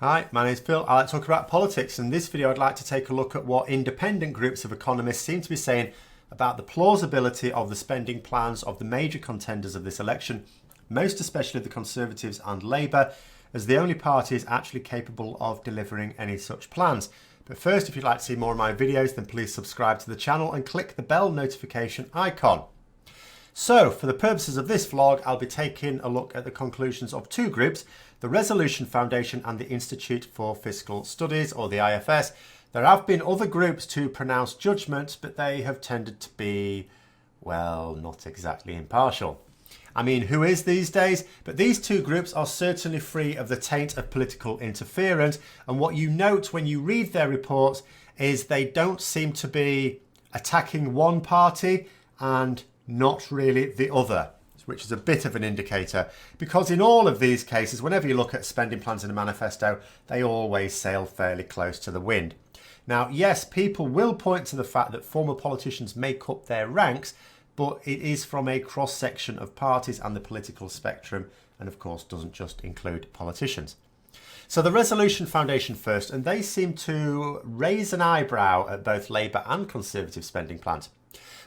Hi, my name is Phil. I like to talk about politics. In this video, I'd like to take a look at what independent groups of economists seem to be saying about the plausibility of the spending plans of the major contenders of this election, most especially the Conservatives and Labour, as the only parties actually capable of delivering any such plans. But first, if you'd like to see more of my videos, then please subscribe to the channel and click the bell notification icon. So, for the purposes of this vlog, I'll be taking a look at the conclusions of two groups, the Resolution Foundation and the Institute for Fiscal Studies, or the IFS. There have been other groups to pronounce judgment, but they have tended to be, well, not exactly impartial. I mean, who is these days? But these two groups are certainly free of the taint of political interference, and what you note when you read their reports is they don't seem to be attacking one party and not really the other, which is a bit of an indicator, because in all of these cases, whenever you look at spending plans in a manifesto, they always sail fairly close to the wind. Now, yes, people will point to the fact that former politicians make up their ranks, but it is from a cross-section of parties and the political spectrum, and of course doesn't just include politicians. So the Resolution Foundation first, and they seem to raise an eyebrow at both Labour and Conservative spending plans.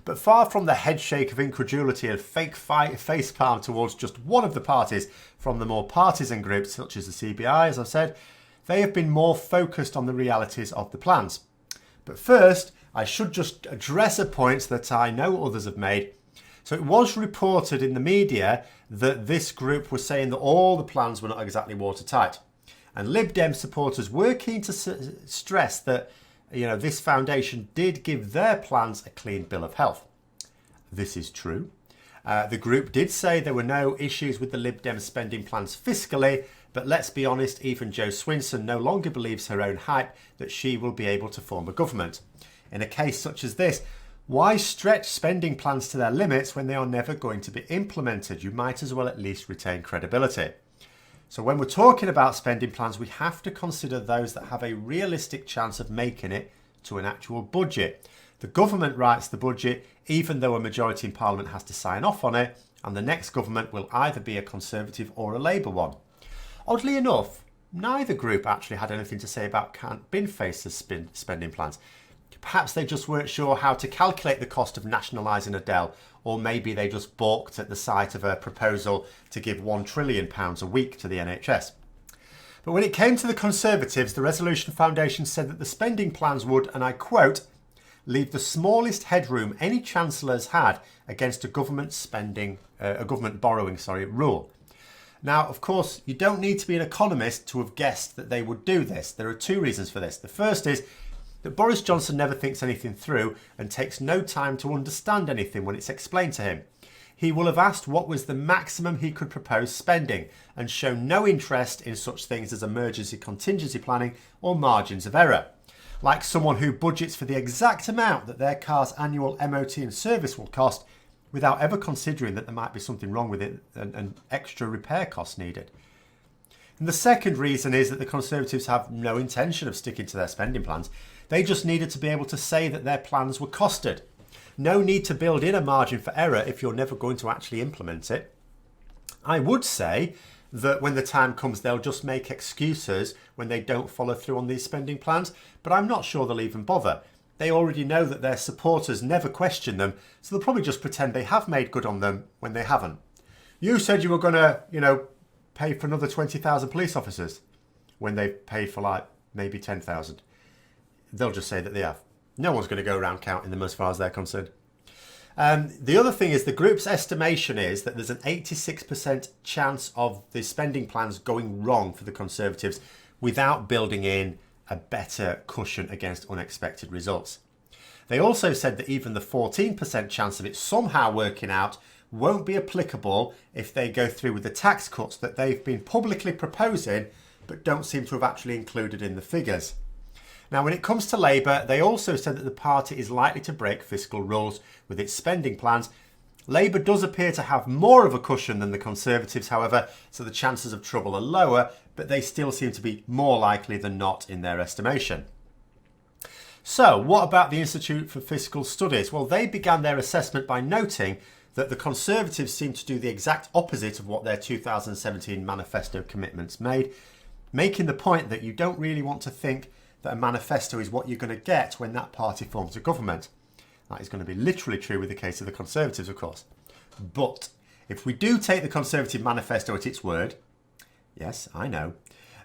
But far from the headshake of incredulity and fake facepalm towards just one of the parties from the more partisan groups such as the CBI, as I've said, they have been more focused on the realities of the plans. But first, I should just address a point that I know others have made. So it was reported in the media that this group was saying that all the plans were not exactly watertight. And Lib Dem supporters were keen to stress that this foundation did give their plans a clean bill of health. This is true. The group did say there were no issues with the Lib Dem spending plans fiscally, but let's be honest, even Jo Swinson no longer believes her own hype that she will be able to form a government. In a case such as this, why stretch spending plans to their limits when they are never going to be implemented? You might as well at least retain credibility. So when we're talking about spending plans, we have to consider those that have a realistic chance of making it to an actual budget. The government writes the budget, even though a majority in Parliament has to sign off on it, and the next government will either be a Conservative or a Labour one. Oddly enough, neither group actually had anything to say about bin faces spending plans. Perhaps they just weren't sure how to calculate the cost of nationalising Adele, or maybe they just balked at the sight of a proposal to give £1 trillion a week to the NHS. But when it came to the Conservatives, the Resolution Foundation said that the spending plans would, and I quote, leave the smallest headroom any chancellors had against a government borrowing rule. Now, of course, you don't need to be an economist to have guessed that they would do this. There are two reasons for this. The first is that Boris Johnson never thinks anything through and takes no time to understand anything when it's explained to him. He will have asked what was the maximum he could propose spending and shown no interest in such things as emergency contingency planning or margins of error. Like someone who budgets for the exact amount that their car's annual MOT and service will cost without ever considering that there might be something wrong with it and extra repair costs needed. And the second reason is that the Conservatives have no intention of sticking to their spending plans. They just needed to be able to say that their plans were costed. No need to build in a margin for error if you're never going to actually implement it. I would say that when the time comes, they'll just make excuses when they don't follow through on these spending plans, but I'm not sure they'll even bother. They already know that their supporters never question them, so they'll probably just pretend they have made good on them when they haven't. You said you were going to, pay for another 20,000 police officers when they've paid for maybe 10,000. They'll just say that they have. No one's going to go around counting them as far as they're concerned. The other thing is the group's estimation is that there's an 86% chance of the spending plans going wrong for the Conservatives without building in a better cushion against unexpected results. They also said that even the 14% chance of it somehow working out won't be applicable if they go through with the tax cuts that they've been publicly proposing but don't seem to have actually included in the figures. Now, when it comes to Labour, they also said that the party is likely to break fiscal rules with its spending plans. Labour does appear to have more of a cushion than the Conservatives, however, so the chances of trouble are lower, but they still seem to be more likely than not in their estimation. So, what about the Institute for Fiscal Studies? Well, they began their assessment by noting that the Conservatives seem to do the exact opposite of what their 2017 manifesto commitments made. making the point that you don't really want to think that a manifesto is what you're going to get when that party forms a government. That is going to be literally true with the case of the Conservatives, of course. But if we do take the Conservative manifesto at its word, yes, I know,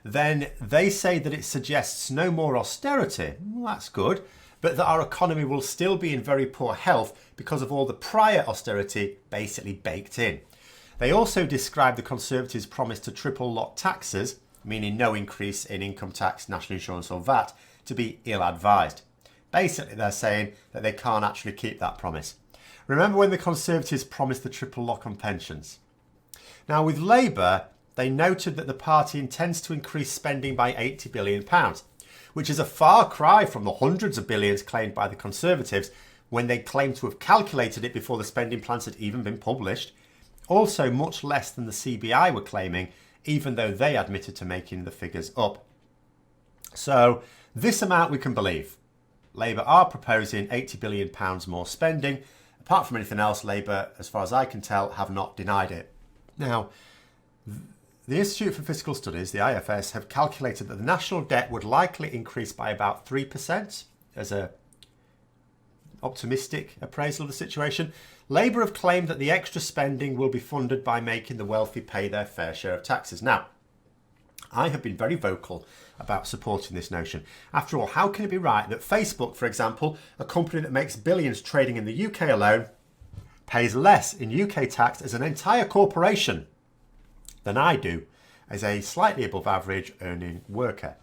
then they say that it suggests no more austerity. Well, that's good, but that our economy will still be in very poor health because of all the prior austerity basically baked in. They also describe the Conservatives' promise to triple lock taxes, meaning no increase in income tax, national insurance or VAT, to be ill-advised. Basically, they're saying that they can't actually keep that promise. Remember when the Conservatives promised the triple lock on pensions? Now, with Labour, they noted that the party intends to increase spending by £80 billion, which is a far cry from the hundreds of billions claimed by the Conservatives when they claimed to have calculated it before the spending plans had even been published. Also much less than the CBI were claiming, even though they admitted to making the figures up. So this amount we can believe. Labour are proposing £80 billion more spending. Apart from anything else, Labour, as far as I can tell, have not denied it. Now, the Institute for Fiscal Studies, the IFS, have calculated that the national debt would likely increase by about 3% as an optimistic appraisal of the situation. Labour have claimed that the extra spending will be funded by making the wealthy pay their fair share of taxes. Now, I have been very vocal about supporting this notion. After all, how can it be right that Facebook, for example, a company that makes billions trading in the UK alone, pays less in UK tax as an entire corporation than I do as a slightly above average earning worker?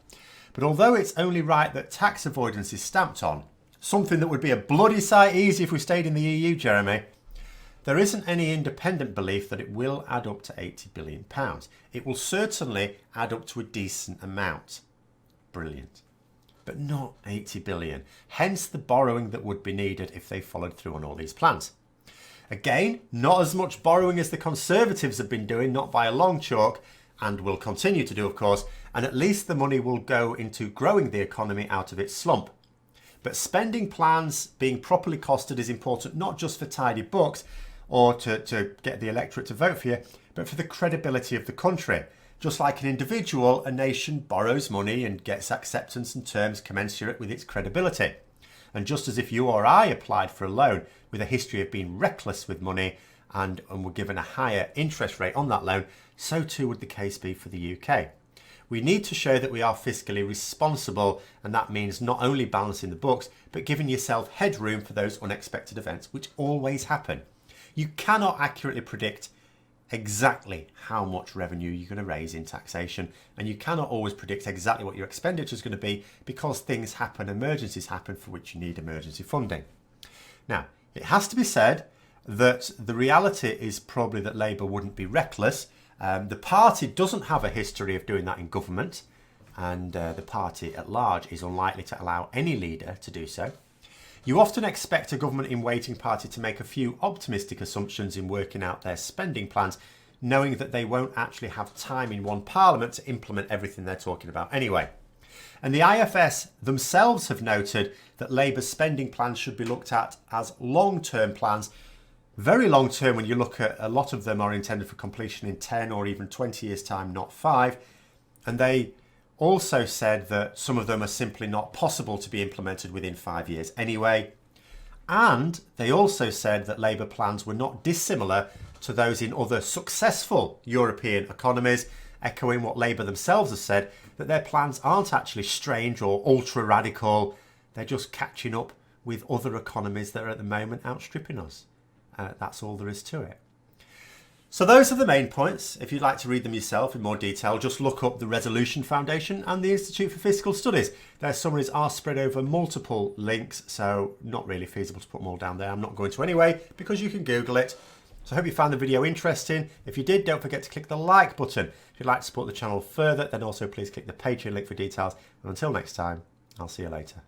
But although it's only right that tax avoidance is stamped on, something that would be a bloody sight easy if we stayed in the EU, Jeremy, there isn't any independent belief that it will add up to £80 billion. It will certainly add up to a decent amount. Brilliant. But not 80 billion. Hence the borrowing that would be needed if they followed through on all these plans. Again, not as much borrowing as the Conservatives have been doing, not by a long chalk, and will continue to do, of course, and at least the money will go into growing the economy out of its slump. But spending plans being properly costed is important not just for tidy books or to get the electorate to vote for you, but for the credibility of the country. Just like an individual, a nation borrows money and gets acceptance and terms commensurate with its credibility. And just as if you or I applied for a loan with a history of being reckless with money and were given a higher interest rate on that loan, so too would the case be for the UK. We need to show that we are fiscally responsible, and that means not only balancing the books, but giving yourself headroom for those unexpected events, which always happen. You cannot accurately predict exactly how much revenue you're going to raise in taxation, and you cannot always predict exactly what your expenditure is going to be because things happen, emergencies happen for which you need emergency funding. Now, it has to be said that the reality is probably that Labour wouldn't be reckless. The party doesn't have a history of doing that in government, and the party at large is unlikely to allow any leader to do so. You often expect a government in waiting party to make a few optimistic assumptions in working out their spending plans, knowing that they won't actually have time in one parliament to implement everything they're talking about anyway. And the IFS themselves have noted that Labour's spending plans should be looked at as long-term plans. Very long-term when you look at a lot of them are intended for completion in 10 or even 20 years' time, not 5. And they also said that some of them are simply not possible to be implemented within 5 years anyway. And they also said that Labour plans were not dissimilar to those in other successful European economies, echoing what Labour themselves have said, that their plans aren't actually strange or ultra-radical. They're just catching up with other economies that are at the moment outstripping us. That's all there is to it. So those are the main points. If you'd like to read them yourself in more detail, just look up the Resolution Foundation and the Institute for Fiscal Studies. Their summaries are spread over multiple links, so not really feasible to put them all down there. I'm not going to anyway, because you can Google it. So I hope you found the video interesting. If you did, don't forget to click the like button. If you'd like to support the channel further, then also please click the Patreon link for details. And until next time, I'll see you later.